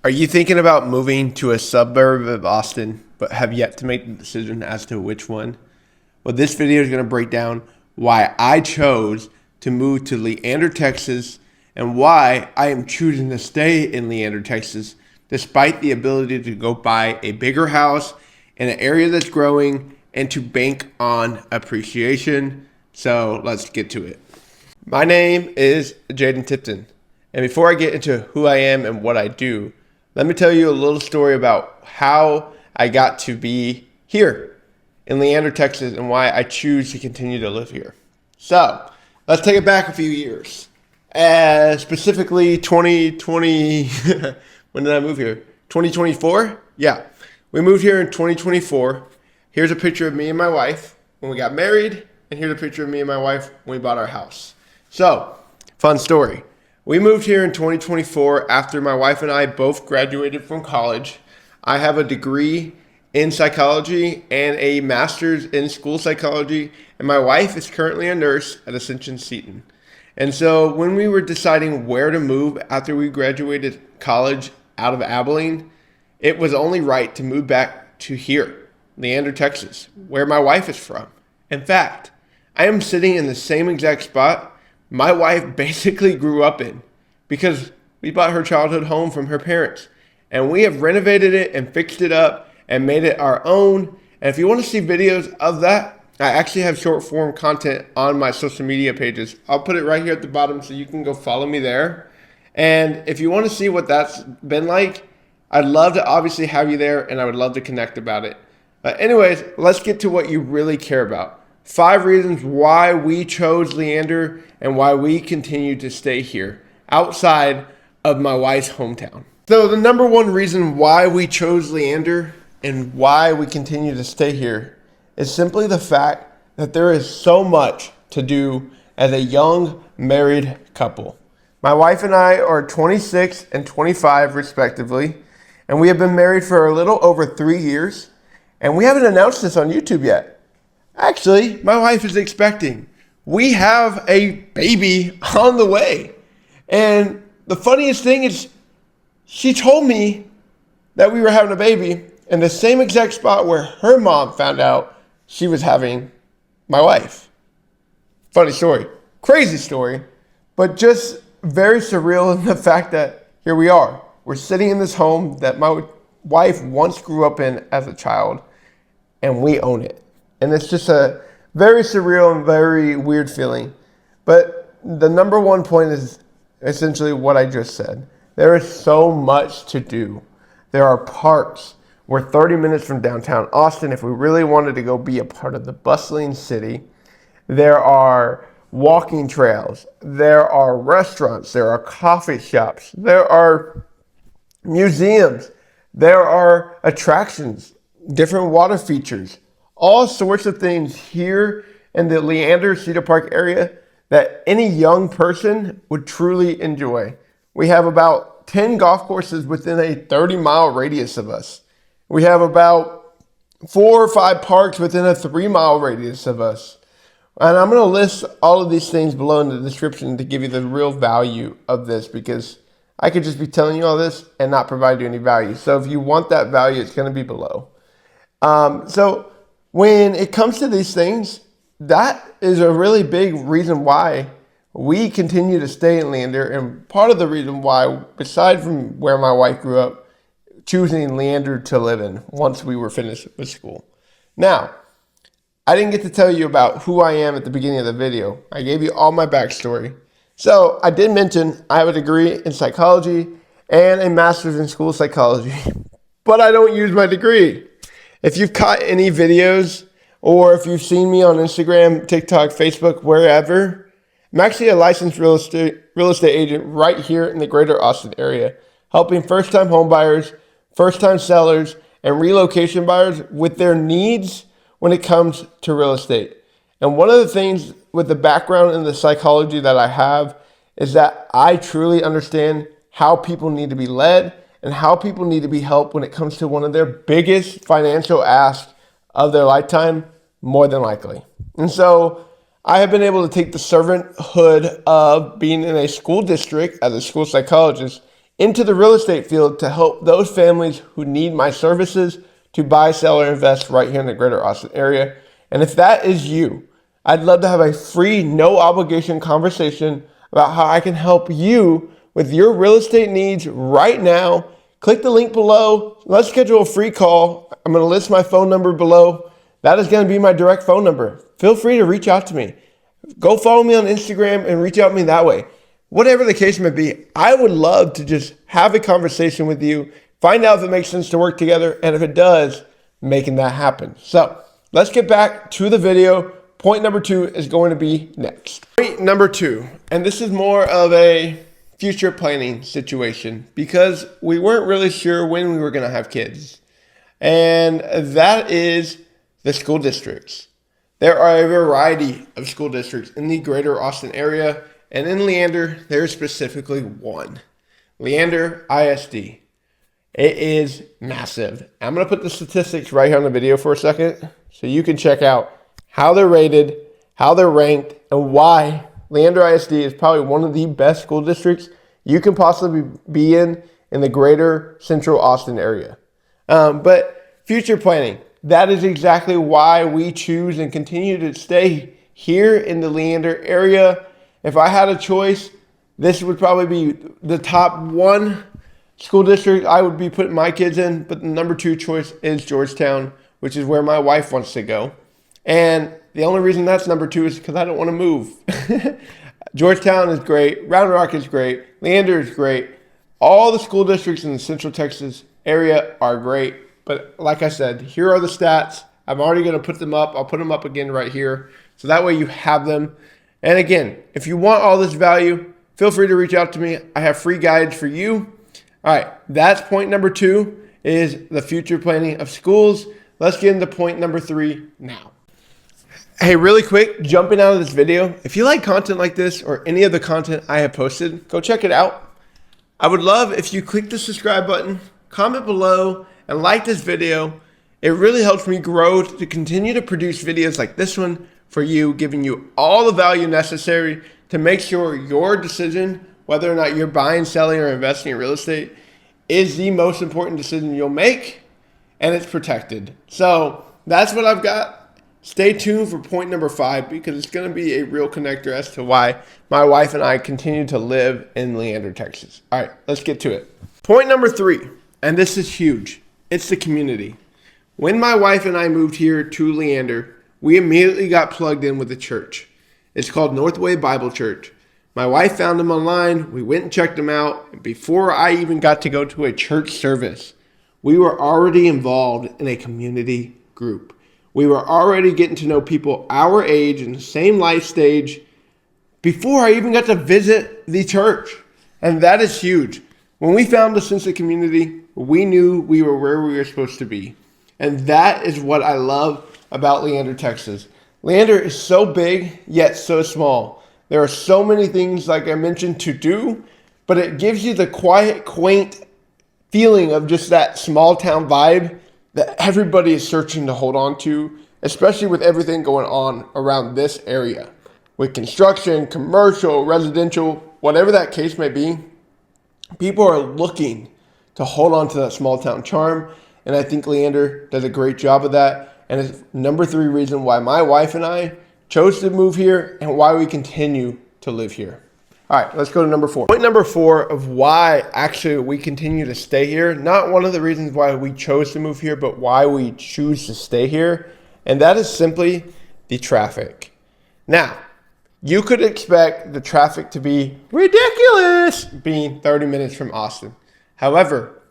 Are you thinking about moving to a suburb of Austin, but have yet to make the decision as to which one? Well, this video is going to break down why I chose to move to Leander, Texas, and why I am choosing to stay in Leander, Texas, despite the ability to go buy a bigger house in an area that's growing and to bank on appreciation. So let's get to it. My name is Jaden Tipton, and before I get into who I am and what I do, let me tell you a little story about how I got to be here in Leander, Texas, and why I choose to continue to live here. So, let's take it back a few years. Specifically 2020, when did I move here? 2024? Yeah, we moved here in 2024. Here's a picture of me and my wife when we got married, and here's a picture of me and my wife when we bought our house. So, fun story. We moved here in 2024 after my wife and I both graduated from college. I have a degree in psychology and a master's in school psychology, and my wife is currently a nurse at Ascension Seton. And so when we were deciding where to move after we graduated college out of Abilene, it was only right to move back to here, Leander, Texas, where my wife is from. In fact, I am sitting in the same exact spot my wife basically grew up in because we bought her childhood home from her parents, and we have renovated it and fixed it up and made it our own. And if you want to see videos of that, I actually have short form content on my social media pages. I'll put it right here at the bottom so you can go follow me there. And if you want to see what that's been like, I'd love to obviously have you there, and I would love to connect about it. But anyways, let's get to what you really care about. 5 reasons why we chose Leander and why we continue to stay here outside of my wife's hometown. So the number one reason why we chose Leander and why we continue to stay here is simply the fact that there is so much to do as a young married couple. My wife and I are 26 and 25 respectively, and we have been married for a little over 3 years, and we haven't announced this on YouTube yet. Actually, my wife is expecting. We have a baby on the way. And the funniest thing is she told me that we were having a baby in the same exact spot where her mom found out she was having my wife. Funny story. Crazy story. But just very surreal in the fact that here we are. We're sitting in this home that my wife once grew up in as a child, and we own it. And it's just a very surreal and very weird feeling. But the number one point is essentially what I just said. There is so much to do. There are parks. We're 30 minutes from downtown Austin if we really wanted to go be a part of the bustling city. There are walking trails. There are restaurants. There are coffee shops. There are museums. There are attractions, different water features. All sorts of things here in the Leander Cedar Park area that any young person would truly enjoy. We have about 10 golf courses within a 30-mile radius of us. We have about 4 or 5 parks within a 3-mile radius of us. And I'm going to list all of these things below in the description to give you the real value of this, because I could just be telling you all this and not provide you any value. So if you want that value, it's going to be below. So when it comes to these things, that is a really big reason why we continue to stay in Leander, and part of the reason why, aside from where my wife grew up, choosing Leander to live in once we were finished with school. Now, I didn't get to tell you about who I am at the beginning of the video. I gave you all my backstory. So I did mention I have a degree in psychology and a master's in school psychology, but I don't use my degree. If you've caught any videos, or if you've seen me on Instagram, TikTok, Facebook, wherever, I'm actually a licensed real estate agent right here in the greater Austin area, helping first-time homebuyers, first-time sellers, and relocation buyers with their needs when it comes to real estate. And one of the things with the background in the psychology that I have is that I truly understand how people need to be led and how people need to be helped when it comes to one of their biggest financial asks of their lifetime, more than likely. And so I have been able to take the servanthood of being in a school district as a school psychologist into the real estate field to help those families who need my services to buy, sell, or invest right here in the greater Austin area. And if that is you, I'd love to have a free, no obligation conversation about how I can help you with your real estate needs right now. Click the link below. Let's schedule a free call. I'm going to list my phone number below. That is going to be my direct phone number. Feel free to reach out to me. Go follow me on Instagram and reach out to me that way. Whatever the case may be, I would love to just have a conversation with you, find out if it makes sense to work together, and if it does, making that happen. So let's get back to the video. Point number 2 is going to be next. Point number 2, and this is more of a future planning situation because we weren't really sure when we were going to have kids. And that is the school districts. There are a variety of school districts in the greater Austin area, and in Leander, there's specifically one, Leander ISD. It is massive. I'm going to put the statistics right here on the video for a second so you can check out how they're rated, how they're ranked, and why Leander ISD is probably one of the best school districts you can possibly be in the greater central Austin area. But future planning, that is exactly why we choose and continue to stay here in the Leander area. If I had a choice, this would probably be the top 1 school district I would be putting my kids in, but the number 2 choice is Georgetown, which is where my wife wants to go. And the only reason that's number 2 is because I don't want to move. Georgetown is great. Round Rock is great. Leander is great. All the school districts in the Central Texas area are great. But like I said, here are the stats. I'm already going to put them up. I'll put them up again right here. So that way you have them. And again, if you want all this value, feel free to reach out to me. I have free guides for you. All right, that's point number 2 is the future planning of schools. Let's get into point number 3 now. Hey, really quick, jumping out of this video, if you like content like this or any of the content I have posted, go check it out. I would love if you click the subscribe button, comment below, and like this video. It really helps me grow to continue to produce videos like this one for you, giving you all the value necessary to make sure your decision, whether or not you're buying, selling, or investing in real estate, is the most important decision you'll make, and it's protected. So that's what I've got. Stay tuned for point number 5 because it's going to be a real connector as to why my wife and I continue to live in Leander, Texas. All right, let's get to it. Point number 3, and this is huge. It's the community. When my wife and I moved here to Leander, we immediately got plugged in with a church. It's called Northway Bible Church. My wife found them online. We went and checked them out. And before I even got to go to a church service, we were already involved in a community group. We were already getting to know people our age and the same life stage before I even got to visit the church. And that is huge. When we found a sense of community, we knew we were where we were supposed to be. And that is what I love about Leander, Texas. Leander is so big, yet so small. There are so many things, like I mentioned, to do, but it gives you the quiet, quaint feeling of just that small town vibe that everybody is searching to hold on to, especially with everything going on around this area. With construction, commercial, residential, whatever that case may be, people are looking to hold on to that small town charm, and I think Leander does a great job of that. And it's number 3 reason why my wife and I chose to move here and why we continue to live here. All right, let's go to number 4. Point number 4 of why actually we continue to stay here, not one of the reasons why we chose to move here, but why we choose to stay here, and that is simply the traffic. Now, you could expect the traffic to be ridiculous being 30 minutes from Austin. However,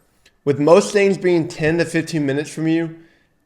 with most things being 10 to 15 minutes from you,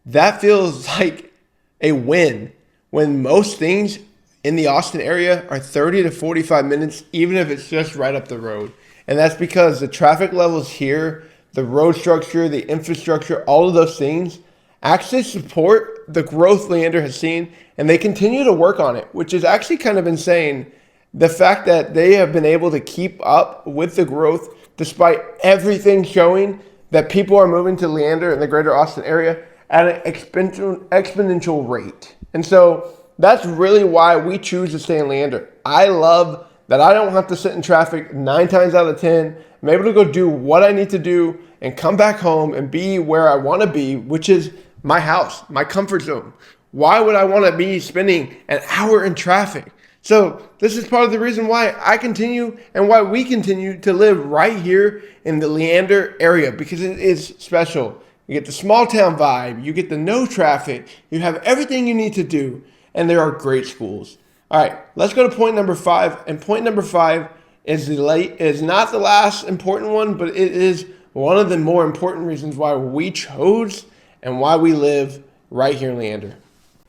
that feels like a win when most things in the Austin area are 30 to 45 minutes, even if it's just right up the road. And that's because the traffic levels here, the road structure, the infrastructure, all of those things actually support the growth Leander has seen, and they continue to work on it, which is actually kind of insane. The fact that they have been able to keep up with the growth despite everything showing that people are moving to Leander in the greater Austin area at an exponential rate. And so that's really why we choose to stay in Leander. I love that I don't have to sit in traffic 9 times out of 10 I'm able to go do what I need to do and come back home and be where I want to be, which is my house, my comfort zone. Why would I want to be spending an hour in traffic? So this is part of the reason why I continue and why we continue to live right here in the Leander area, because it is special. You get the small town vibe, you get the no traffic, you have everything you need to do, and there are great schools. All right, let's go to point number 5. And point number 5 is not the last important one, but it is one of the more important reasons why we chose and why we live right here in Leander.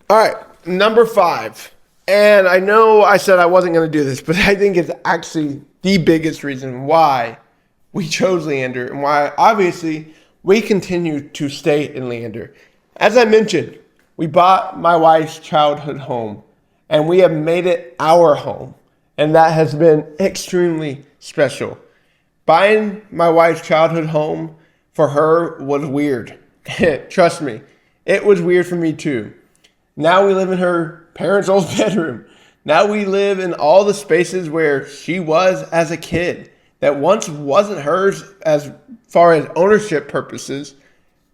All right, number 5. And I know I said I wasn't going to do this, but I think it's actually the biggest reason why we chose Leander and why, obviously, we continue to stay in Leander. As I mentioned, we bought my wife's childhood home, and we have made it our home. And that has been extremely special. Buying my wife's childhood home for her was weird. Trust me, it was weird for me too. Now we live in her parents' old bedroom. Now we live in all the spaces where she was as a kid that once wasn't hers as far as ownership purposes,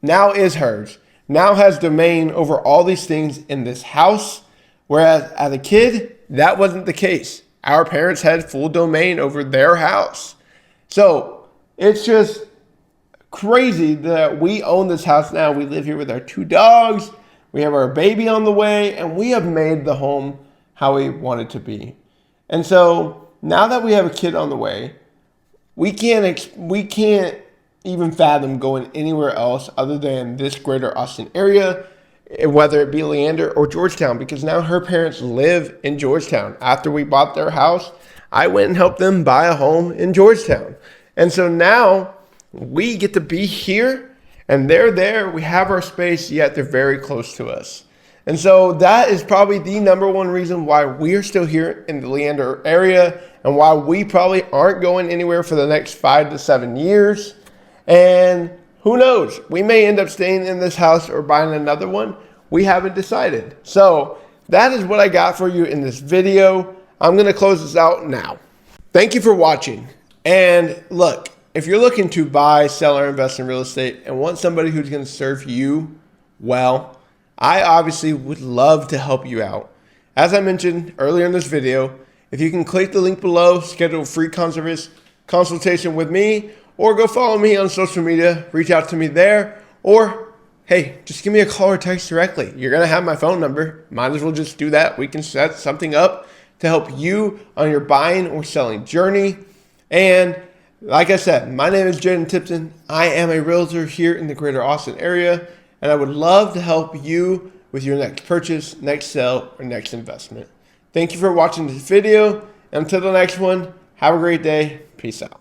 now is hers. Now has domain over all these things in this house, whereas as a kid, that wasn't the case. Our parents had full domain over their house. So it's just crazy that we own this house now. We live here with our 2 dogs. We have our baby on the way, and we have made the home how we want it to be. And so now that we have a kid on the way, we can't even fathom going anywhere else other than this greater Austin area, whether it be Leander or Georgetown, because now her parents live in Georgetown. After we bought their house, I went and helped them buy a home in Georgetown. And so now we get to be here, and they're there. We have our space, yet they're very close to us. And so that is probably the number one reason why we're still here in the Leander area and why we probably aren't going anywhere for the next 5 to 7 years. And who knows? We may end up staying in this house or buying another one. We haven't decided. So that is what I got for you in this video. I'm going to close this out now. Thank you for watching. And look, if you're looking to buy, sell, or invest in real estate and want somebody who's going to serve you well, I obviously would love to help you out. As I mentioned earlier in this video, if you can click the link below, schedule a free consultation with me, or go follow me on social media, reach out to me there, or hey, just give me a call or text directly. You're going to have my phone number. Might as well just do that. We can set something up to help you on your buying or selling journey. And like I said, my name is Jaden Tipton. I am a realtor here in the greater Austin area, and I would love to help you with your next purchase, next sale, or next investment. Thank you for watching this video. And until the next one, have a great day. Peace out.